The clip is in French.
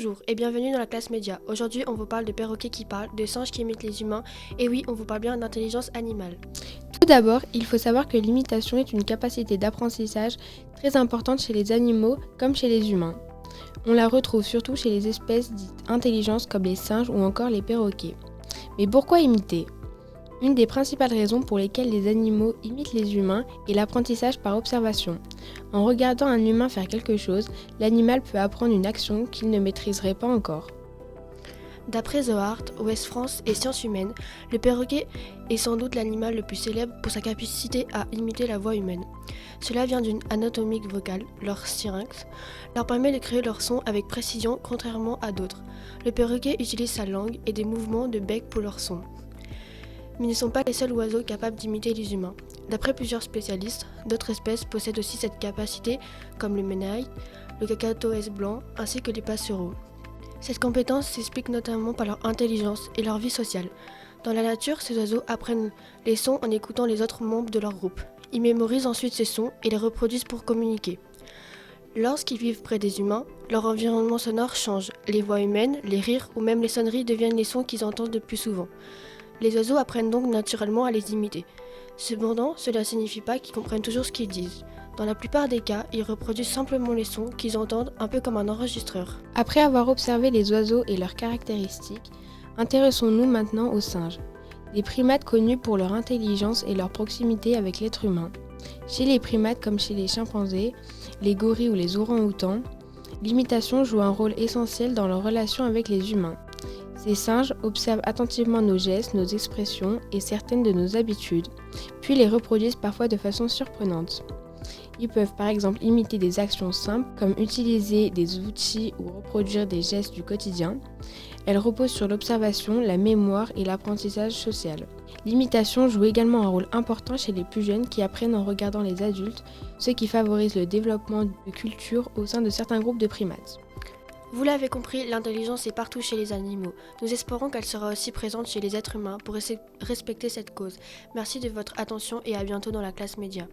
Bonjour et bienvenue dans la classe média. Aujourd'hui, on vous parle de perroquets qui parlent, de singes qui imitent les humains. Et oui, on vous parle bien d'intelligence animale. Tout d'abord, il faut savoir que l'imitation est une capacité d'apprentissage très importante chez les animaux comme chez les humains. On la retrouve surtout chez les espèces dites intelligentes comme les singes ou encore les perroquets. Mais pourquoi imiter ? Une des principales raisons pour lesquelles les animaux imitent les humains est l'apprentissage par observation. En regardant un humain faire quelque chose, l'animal peut apprendre une action qu'il ne maîtriserait pas encore. D'après The Art, Ouest France et Sciences Humaines, le perroquet est sans doute l'animal le plus célèbre pour sa capacité à imiter la voix humaine. Cela vient d'une anatomie vocale, leur syrinx, leur permet de créer leur son avec précision contrairement à d'autres. Le perroquet utilise sa langue et des mouvements de bec pour leur son. Mais ils ne sont pas les seuls oiseaux capables d'imiter les humains. D'après plusieurs spécialistes, d'autres espèces possèdent aussi cette capacité, comme le ménaille, le cacatoès blanc ainsi que les passereaux. Cette compétence s'explique notamment par leur intelligence et leur vie sociale. Dans la nature, ces oiseaux apprennent les sons en écoutant les autres membres de leur groupe. Ils mémorisent ensuite ces sons et les reproduisent pour communiquer. Lorsqu'ils vivent près des humains, leur environnement sonore change. Les voix humaines, les rires ou même les sonneries deviennent les sons qu'ils entendent le plus souvent. Les oiseaux apprennent donc naturellement à les imiter. Cependant, cela ne signifie pas qu'ils comprennent toujours ce qu'ils disent. Dans la plupart des cas, ils reproduisent simplement les sons qu'ils entendent, un peu comme un enregistreur. Après avoir observé les oiseaux et leurs caractéristiques, intéressons-nous maintenant aux singes, des primates connus pour leur intelligence et leur proximité avec l'être humain. Chez les primates comme chez les chimpanzés, les gorilles ou les orang-outans, l'imitation joue un rôle essentiel dans leur relation avec les humains. Ces singes observent attentivement nos gestes, nos expressions et certaines de nos habitudes, puis les reproduisent parfois de façon surprenante. Ils peuvent par exemple imiter des actions simples comme utiliser des outils ou reproduire des gestes du quotidien. Elles reposent sur l'observation, la mémoire et l'apprentissage social. L'imitation joue également un rôle important chez les plus jeunes qui apprennent en regardant les adultes, ce qui favorise le développement de culture au sein de certains groupes de primates. Vous l'avez compris, l'intelligence est partout chez les animaux. Nous espérons qu'elle sera aussi présente chez les êtres humains pour respecter cette cause. Merci de votre attention et à bientôt dans la classe média.